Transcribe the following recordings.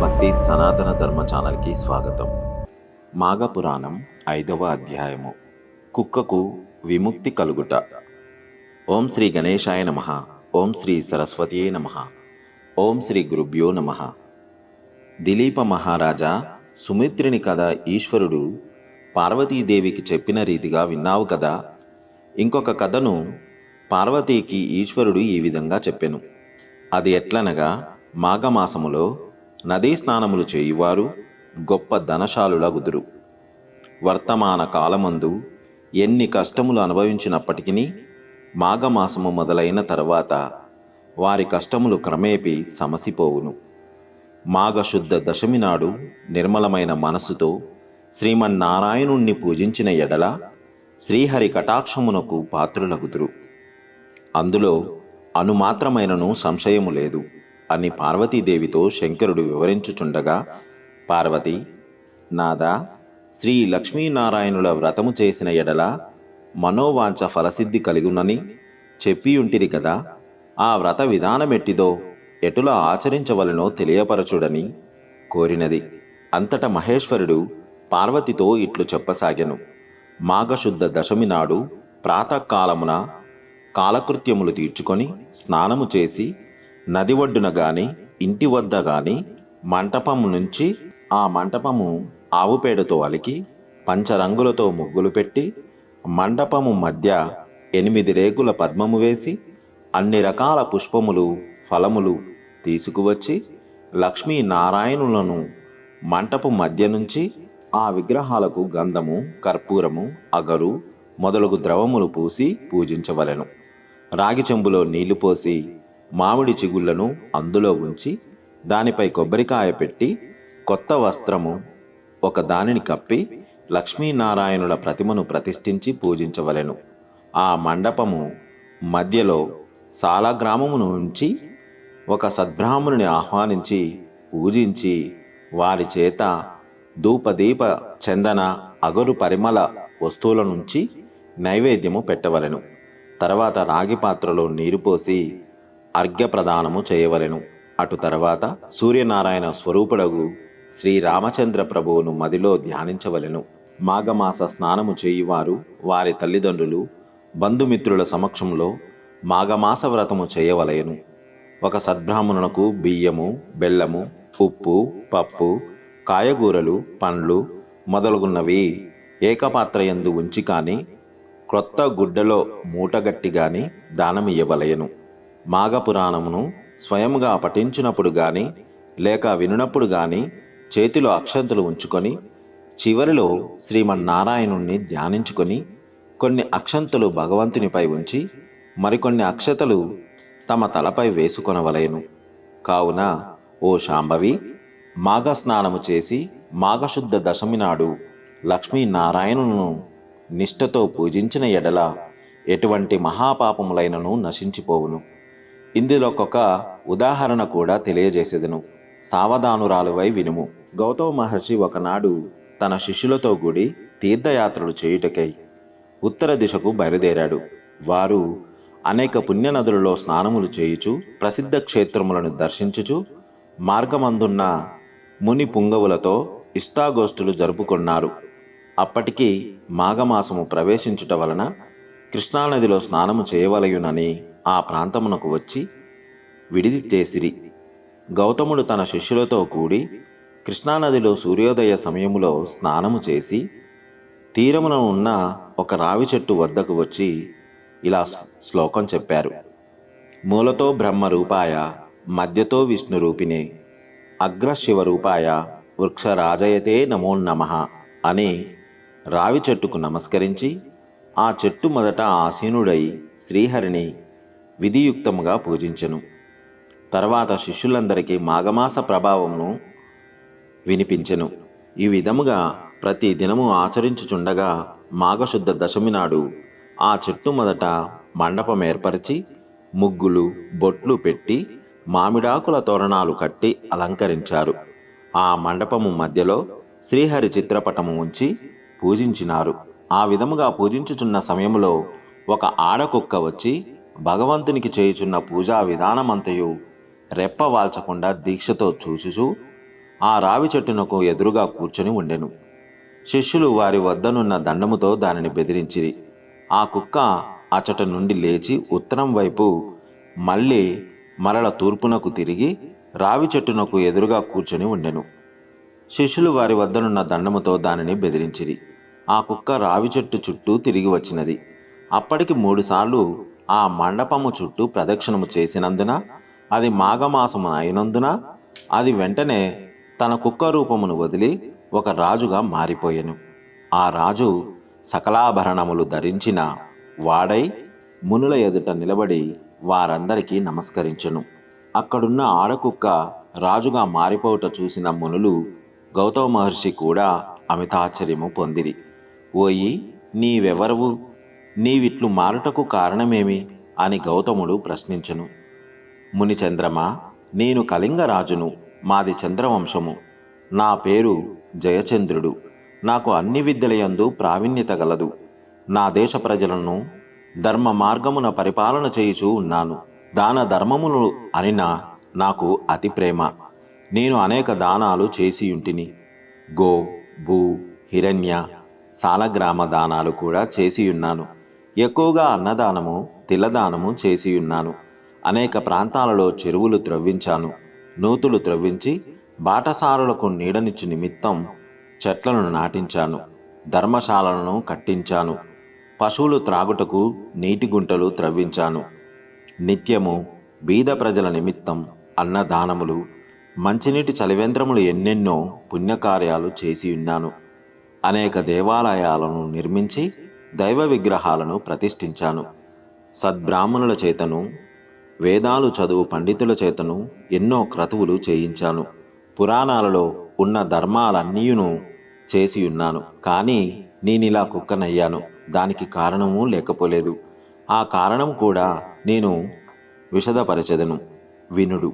భక్తి సనాతన ధర్మ ఛానల్కి స్వాగతం. మాఘపురాణం 5వ అధ్యాయము. కుక్కకు విముక్తి కలుగుట. ఓం శ్రీ గణేశాయ నమః. ఓం శ్రీ సరస్వతీయే నమః. ఓం శ్రీ గురుభ్యో నమః. దిలీప మహారాజా, సుమిత్రుని కథ ఈశ్వరుడు పార్వతీదేవికి చెప్పిన రీతిగా విన్నావు కదా. ఇంకొక కథను పార్వతీకి ఈశ్వరుడు ఈ విధంగా చెప్పెను. అది ఎట్లనగా, మాఘమాసములో నదీ స్నానములు చేయువారు గొప్ప ధనశాలులగుదురు. వర్తమాన కాలమందు ఎన్ని కష్టములు అనుభవించినప్పటికీ మాఘమాసము మొదలైన తర్వాత వారి కష్టములు క్రమేపీ సమసిపోవును. మాఘశుద్ధ దశమి నాడు నిర్మలమైన మనసుతో శ్రీమన్నారాయణుణ్ణి పూజించిన ఎడల శ్రీహరి కటాక్షమునకు పాత్రులగుదురు. అందులో అనుమాత్రమైనను సంశయము లేదు అని పార్వతీదేవితో శంకరుడు వివరించుచుండగా, పార్వతి, నాదా, శ్రీ లక్ష్మీనారాయణుల వ్రతము చేసిన ఎడల మనోవాంఛ ఫలసిద్ధి కలిగునని చెప్పియుంటిరి కదా. ఆ వ్రత విధానమెట్టిదో ఎటులా ఆచరించవలనో తెలియపరచుడని కోరినది. అంతట మహేశ్వరుడు పార్వతితో ఇట్లు చెప్పసాగెను. మాఘశుద్ధ దశమి నాడు ప్రాతకాలమున కాలకృత్యములు తీర్చుకొని స్నానము చేసి నది ఒడ్డున గాని ఇంటి వద్ద గాని మంటపము నుంచి ఆ మంటపము ఆవుపేడతో అలికి పంచరంగులతో ముగ్గులు పెట్టి మండపము మధ్య 8 రేకుల పద్మము వేసి అన్ని రకాల పుష్పములు ఫలములు తీసుకువచ్చి లక్ష్మీనారాయణులను మంటపు మధ్య నుంచి ఆ విగ్రహాలకు గంధము, కర్పూరము, అగరు మొదలగు ద్రవములు పూసి పూజించవలెను. రాగి చెంబులో నీళ్లు పోసి మామిడి చిగుళ్లను అందులో ఉంచి దానిపై కొబ్బరికాయ పెట్టి కొత్త వస్త్రము ఒక దానిని కప్పి లక్ష్మీనారాయణుల ప్రతిమను ప్రతిష్ఠించి పూజించవలెను. ఆ మండపము మధ్యలో సాలగ్రామమును ఉంచి ఒక సద్బ్రాహ్మణుని ఆహ్వానించి పూజించి వారి చేత ధూపదీప చందన అగరు పరిమళ వస్తువుల నుంచి నైవేద్యము పెట్టవలెను. తర్వాత రాగి పాత్రలో నీరు పోసి అర్ఘ్యప్రదానము చేయవలెను. అటు తర్వాత సూర్యనారాయణ స్వరూపుడగు శ్రీరామచంద్ర ప్రభువును మదిలో ధ్యానించవలెను. మాఘమాస స్నానము చేయువారు వారి తల్లిదండ్రులు, బంధుమిత్రుల సమక్షంలో మాఘమాస వ్రతము చేయవలెను. ఒక సద్బ్రాహ్మణునకు బియ్యము, బెల్లము, ఉప్పు, పప్పు, కాయగూరలు, పండ్లు మొదలగున్నవి ఏకపాత్రయందు ఉంచి కానీ క్రొత్త గుడ్డలో మూటగట్టి గాని దానమియ్యవలయను. మాఘపురాణమును స్వయముగా పఠించినప్పుడు గాని లేక వినునప్పుడు గాని చేతిలో అక్షంతలు ఉంచుకొని చివరిలో శ్రీమన్నారాయణుణ్ణి ధ్యానించుకొని కొన్ని అక్షంతలు భగవంతునిపై ఉంచి మరికొన్ని అక్షతలు తమ తలపై వేసుకొనవలయను. కావున ఓ శాంభవి, మాఘస్నానము చేసి మాఘశుద్ధ దశమి నాడు లక్ష్మీనారాయణును నిష్ఠతో పూజించిన ఎడల ఎటువంటి మహాపాపములైనను నశించిపోవును. ఇందులోకొక ఉదాహరణ కూడా తెలియజేసేదను. సావధానురాలువై వినుము. గౌతమ మహర్షి ఒకనాడు తన శిష్యులతో కూడి తీర్థయాత్రలు చేయుటకై ఉత్తర దిశకు బయలుదేరాడు. వారు అనేక పుణ్యనదులలో స్నానములు చేయుచు ప్రసిద్ధ క్షేత్రములను దర్శించుచు మార్గమందున్న ముని పుంగవులతో ఇష్టాగోష్ఠులు జరుపుకున్నారు. అప్పటికి మాఘమాసము ప్రవేశించుట వలన కృష్ణానదిలో స్నానము చేయవలయునని ఆ ప్రాంతమునకు వచ్చి విడిది చేసిరి. గౌతముడు తన శిష్యులతో కూడి కృష్ణానదిలో సూర్యోదయ సమయములో స్నానము చేసి తీరమున ఉన్న ఒక రావి చెట్టు వద్దకు వచ్చి ఇలా శ్లోకం చెప్పారు. మూలతో బ్రహ్మరూపాయ మధ్యతో విష్ణురూపిణే అగ్రశివరూపాయ వృక్షరాజయతే నమోన్నమః అని రావి చెట్టుకు నమస్కరించి ఆ చెట్టు మొదట ఆసీనుడై శ్రీహరిని విధియుక్తముగా పూజించెను. తర్వాత శిష్యులందరికీ మాఘమాస ప్రభావమును వినిపించెను. ఈ విధముగా ప్రతి దినము ఆచరించుచుండగా మాఘశుద్ధ దశమి నాడు ఆ చెట్టు మొదట మండపం ఏర్పరిచి ముగ్గులు, బొట్లు పెట్టి మామిడాకుల తోరణాలు కట్టి అలంకరించారు. ఆ మండపము మధ్యలో శ్రీహరి చిత్రపటము ఉంచి పూజించినారు. ఆ విధముగా పూజించుచున్న సమయంలో ఒక ఆడకుక్క వచ్చి భగవంతునికి చేయుచున్న పూజా విధానమంతయు రెప్పవాల్చకుండా దీక్షతో చూచుచూ ఆ రావి చెట్టునకు ఎదురుగా కూర్చొని ఉండెను. శిష్యులు వారి వద్దనున్న దండముతో దానిని బెదిరించిరి. ఆ కుక్క అచట నుండి లేచి ఉత్తరం వైపు మళ్ళీ మరల తూర్పునకు తిరిగి రావి చెట్టునకు ఎదురుగా కూర్చొని ఉండెను. శిష్యులు వారి వద్దనున్న దండముతో దానిని బెదిరించిరి. ఆ కుక్క రావి చెట్టు చుట్టూ తిరిగి వచ్చినది. అప్పటికి 3 సార్లు ఆ మండపము చుట్టూ ప్రదక్షిణము చేసినందున, అది మాఘమాసము అయినందున అది వెంటనే తన కుక్క రూపమును వదిలి ఒక రాజుగా మారిపోయెను. ఆ రాజు సకలాభరణములు ధరించిన వాడై మునుల ఎదుట నిలబడి వారందరికీ నమస్కరించెను. అక్కడున్న ఆడకుక్క రాజుగా మారిపోవుట చూసిన మునులు, గౌతమ మహర్షి కూడా అమితాశ్చర్యము పొందిరి. ఓయి, నీవెవరవు? నీవిట్లు మారుటకు కారణమేమి అని గౌతముడు ప్రశ్నించెను. మునిచంద్రమా, నేను కళింగ రాజును. మాది చంద్రవంశము. నా పేరు జయచంద్రుడు. నాకు అన్ని విద్యలయందు ప్రావీణ్యత గలదు. నా దేశ ప్రజలను ధర్మ మార్గమున పరిపాలన చేయుచూ ఉన్నాను. దాన ధర్మములు అనిన నాకు అతి ప్రేమ. నేను అనేక దానాలు చేసియుంటిని. గో, భూ, హిరణ్య, సాలగ్రామ దానాలు కూడా చేసియున్నాను. ఎక్కువగా అన్నదానము, తిలదానము చేసియున్నాను. అనేక ప్రాంతాలలో చెరువులు త్రవ్వించాను. నూతులు త్రవ్వించి బాటసారులకు నీడనిచ్చు నిమిత్తం చెట్లను నాటించాను. ధర్మశాలలను కట్టించాను. పశువులు త్రాగుటకు నీటి గుంటలు త్రవ్వించాను. నిత్యము బీద ప్రజల నిమిత్తం అన్నదానములు, మంచినీటి చలివేంద్రములు ఎన్నెన్నో పుణ్యకార్యాలు చేసి ఉన్నాను. అనేక దేవాలయాలను నిర్మించి దైవ విగ్రహాలను ప్రతిష్ఠించాను. సద్బ్రాహ్మణుల చేతను, వేదాలు చదువు పండితుల చేతను ఎన్నో క్రతువులు చేయించాను. పురాణాలలో ఉన్న ధర్మాలన్నీయును చేసి ఉన్నాను. కానీ నేనిలా కుక్కనయ్యాను. దానికి కారణము లేకపోలేదు. ఆ కారణం కూడా నేను విశదపరచెదను, వినుడు.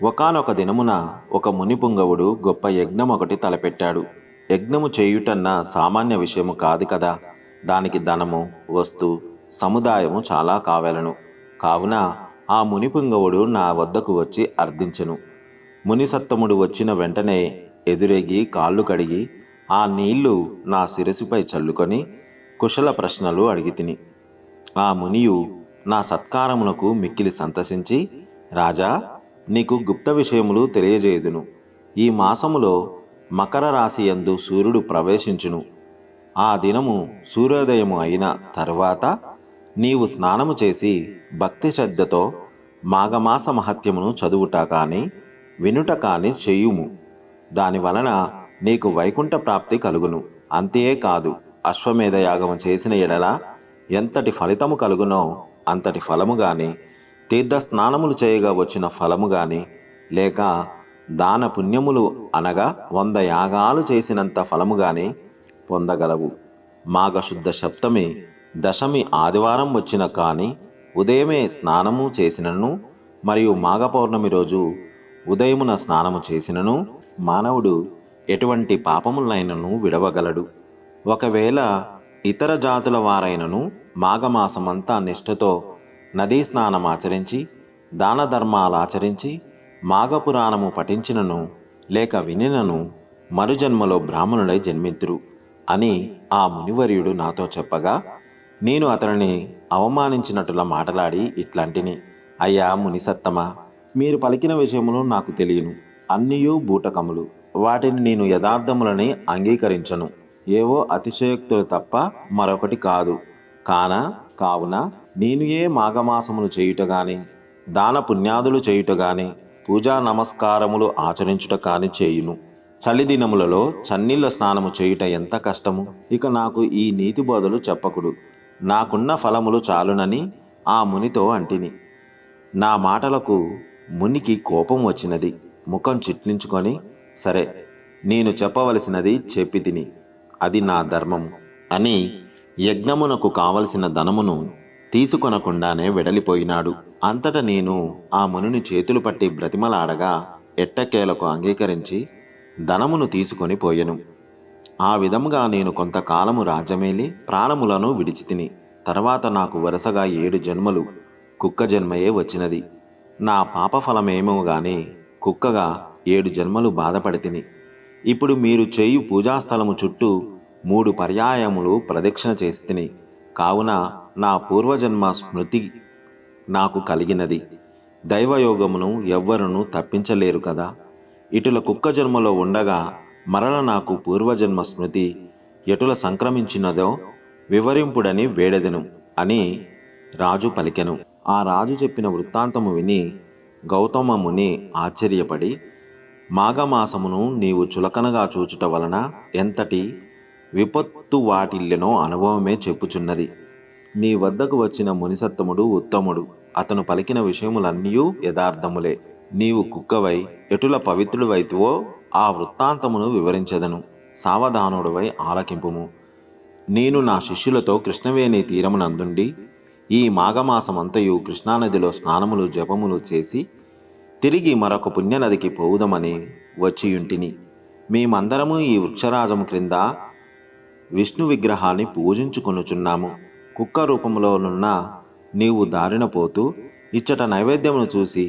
ఒకానొక దినమున ఒక మునిపుంగవుడు గొప్ప యజ్ఞం ఒకటి తలపెట్టాడు. యజ్ఞము చేయుటన్న సామాన్య విషయము కాదు కదా. దానికి ధనము, వస్తు, సముదాయము చాలా కావలను. కావున ఆ మునిపుంగవుడు నా వద్దకు వచ్చి అర్థించెను. మునిసత్తముడు వచ్చిన వెంటనే ఎదురెగి కాళ్ళు కడిగి ఆ నీళ్లు నా శిరసుపై చల్లుకొని కుశల ప్రశ్నలు అడిగితిని. ఆ మునియు నా సత్కారమునకు మిక్కిలి సంతసించి, రాజా, నీకు గుప్త విషయములు తెలియజేయుదును. ఈ మాసములో మకర రాశి యందు సూర్యుడు ప్రవేశించును. ఆ దినము సూర్యోదయము అయిన తర్వాత నీవు స్నానము చేసి భక్తి శ్రద్ధతో మాఘమాస మహత్యమును చదువుట కానీ వినుట కానీ చేయుము. దానివలన నీకు వైకుంఠ ప్రాప్తి కలుగును. అంతేకాదు, అశ్వమేధయాగము చేసిన ఎడల ఎంతటి ఫలితము కలుగునో అంతటి ఫలము గాని, తీర్థస్నానములు చేయగా వచ్చిన ఫలము గాని, లేక దాన పుణ్యములు అనగా 100 యాగాలు చేసినంత ఫలము గాని పొందగలవు. మాఘశుద్ధ సప్తమి దశమి ఆదివారం వచ్చిన కానీ ఉదయమే స్నానము చేసినను, మరియు మాఘ పౌర్ణమి రోజు ఉదయమున స్నానము చేసినను మానవుడు ఎటువంటి పాపములైనను విడవగలడు. ఒకవేళ ఇతర జాతుల వారైనను మాఘమాసమంతా నిష్ఠతో నదీ స్నానం ఆచరించి దాన ధర్మాలు ఆచరించి మాఘపురాణము పఠించినను లేక వినినను మరుజన్మలో బ్రాహ్మణుడై జన్మింతురు అని ఆ మునివర్యుడు నాతో చెప్పగా, నేను అతనిని అవమానించినట్టులా మాటలాడి ఇట్లాంటిని, అయ్యా మునిసత్తమా, మీరు పలికిన విషయములు నాకు తెలియను. అన్నియూ బూటకములు. వాటిని నేను యథార్థములని అంగీకరించను. ఏవో అతిశయోక్తులు తప్ప మరొకటి కాదు. కావున నేను ఏ మాఘమాసములు చేయుట గాని, దాన పుణ్యాదులు చేయుట గాని, పూజా నమస్కారములు ఆచరించుట కాని చేయును. చలి దినములలో చన్నీళ్ల స్నానము చేయుట ఎంత కష్టము. ఇక నాకు ఈ నీతి బోధలు చెప్పకుడు. నాకున్న ఫలములు చాలునని ఆ మునితో అంటిని. నా మాటలకు మునికి కోపం వచ్చినది. ముఖం చిట్లించుకొని, సరే, నేను చెప్పవలసినది చెప్పి తిని, అది నా ధర్మము అని యజ్ఞమునకు కావలసిన ధనమును తీసుకొనకుండానే వెడలిపోయినాడు. అంతటా నేను ఆ మునిని చేతులు పట్టి బ్రతిమలాడగా ఎట్టకేలకు అంగీకరించి ధనమును తీసుకొని పోయెను. ఆ విధముగా నేను కొంతకాలము రాజ్యమేలి ప్రాణములను విడిచితిని. తర్వాత నాకు వరుసగా 7 జన్మలు కుక్క జన్మయే వచ్చినది. నా పాపఫలమేమో గాని కుక్కగా 7 జన్మలు బాధపడితిని. ఇప్పుడు మీరు చేయు పూజాస్థలము చుట్టూ 3 పర్యాయములు ప్రదక్షిణ చేస్తిని. కావున నా పూర్వజన్మ స్మృతి నాకు కలిగినది. దైవయోగమును ఎవ్వరునూ తప్పించలేరు కదా. ఇటుల కుక్క జన్మలో ఉండగా మరల నాకు పూర్వజన్మ స్మృతి ఎటుల సంక్రమించినదో వివరింపుడని వేడెదను అని రాజు పలికెను. ఆ రాజు చెప్పిన వృత్తాంతము విని గౌతమ ముని ఆశ్చర్యపడి, మాఘమాసమును నీవు చులకనగా చూచుట వలన ఎంతటి విపత్తు వాటిల్లెనో అనుభవమే చెప్పుచున్నది. నీ వద్దకు వచ్చిన మునిసత్తముడు ఉత్తముడు. అతను పలికిన విషయములన్నీయూ యథార్థములే. నీవు కుక్కవై ఎటుల పవిత్రుడివైతివో ఆ వృత్తాంతమును వివరించెదను. సావధానుడివై ఆలకింపుము. నేను నా శిష్యులతో కృష్ణవేణి తీరమునందుండి ఈ మాఘమాసమంతయు కృష్ణానదిలో స్నానములు జపములు చేసి తిరిగి మరొక పుణ్యనదికి పోవుదమని వచ్చియుంటిని. మేమందరము ఈ వృక్షరాజము క్రింద విష్ణు విగ్రహాన్ని పూజించుకొనుచున్నాము. కుక్క రూపంలోనున్న నీవు దారిన పోతూ ఇచ్చట నైవేద్యమును చూసి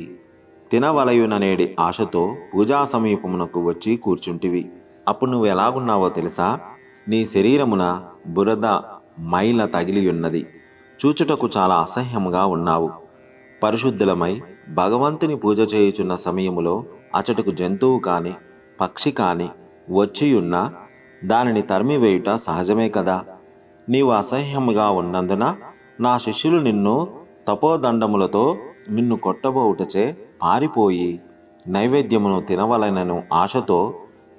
తినవలయుననేడి ఆశతో పూజా సమీపమునకు వచ్చి కూర్చుంటివి. అప్పుడు నువ్వు ఎలాగున్నావో తెలుసా? నీ శరీరమున బురద మైల తగిలియున్నది. చూచుటకు చాలా అసహ్యముగా ఉన్నావు. పరిశుద్ధులమై భగవంతుని పూజ చేయుచున్న సమయములో అచటకు జంతువు కాని పక్షి కాని వచ్చియున్న దానిని తరిమివేయుట సహజమే కదా. నీవు అసహ్యముగా ఉన్నందున నా శిష్యులు నిన్ను తపోదండములతో నిన్ను కొట్టబోవుటచే పారిపోయి నైవేద్యమును తినవలనను ఆశతో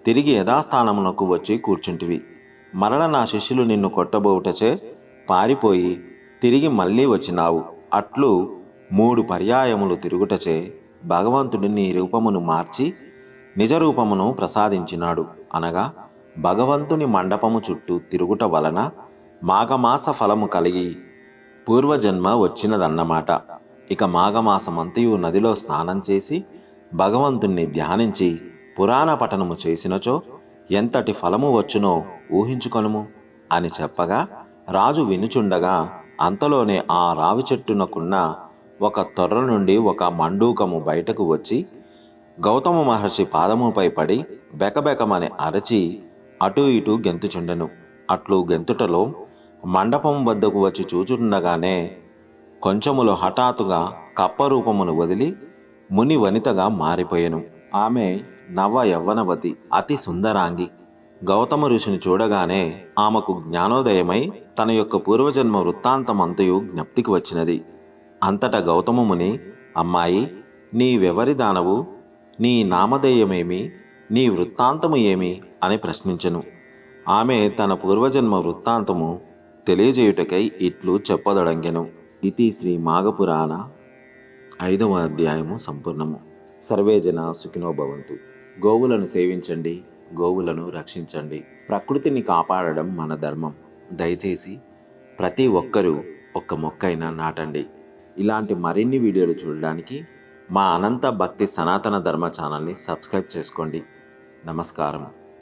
తిరిగి యథాస్థానమునకు వచ్చి కూర్చుంటివి. మరల నా శిష్యులు నిన్ను కొట్టబోవుటచే పారిపోయి తిరిగి మళ్ళీ వచ్చినావు. అట్లు 3 పర్యాయములు తిరుగుటచే భగవంతుడు నీ రూపమును మార్చి నిజరూపమును ప్రసాదించినాడు. అనగా భగవంతుని మండపము చుట్టూ తిరుగుట వలన మాఘమాస ఫలము కలిగి పూర్వజన్మ వచ్చినదన్నమాట. ఇక మాఘమాసమంతయు నదిలో స్నానం చేసి భగవంతుణ్ణి ధ్యానించి పురాణ పఠనము చేసినచో ఎంతటి ఫలము వచ్చునో ఊహించుకొనుము అని చెప్పగా రాజు వినుచుండగా అంతలోనే ఆ రావి చెట్టునకున్న ఒక తొర్ర నుండి ఒక మండూకము బయటకు వచ్చి గౌతమ మహర్షి పాదముపై పడి బెకబెకమని అరచి అటూ ఇటూ గెంతుచుండెను. అట్లు గెంతుటలో మండపం వద్దకు వచ్చి చూచుండగానే కొంచెములో హఠాత్తుగా కప్పరూపమును వదిలి ముని వనితగా మారిపోయెను. ఆమె నవ యవ్వనవతి, అతి సుందరాంగి. గౌతమ ఋషిని చూడగానే ఆమెకు జ్ఞానోదయమై తన యొక్క పూర్వజన్మ వృత్తాంతమంతయు జ్ఞప్తికి వచ్చినది. అంతటా గౌతమ ముని, అమ్మాయి, నీవెవరి దానవు? నీ నామధేయమేమి? నీ వృత్తాంతము ఏమి అని ప్రశ్నించెను. ఆమె తన పూర్వజన్మ వృత్తాంతము తెలియజేయుటకై ఇట్లు చెప్పదొడంగెను. ఇది శ్రీ మాఘపురాణ 5వ అధ్యాయము సంపూర్ణము. సర్వే జన సుఖినో భవంతు. గోవులను సేవించండి, గోవులను రక్షించండి. ప్రకృతిని కాపాడడం మన ధర్మం. దయచేసి ప్రతి ఒక్కరూ ఒక్క మొక్కైనా నాటండి. ఇలాంటి మరిన్ని వీడియోలు చూడడానికి మా అనంత భక్తి సనాతన ధర్మ ఛానల్ని సబ్స్క్రైబ్ చేసుకోండి. నమస్కారం.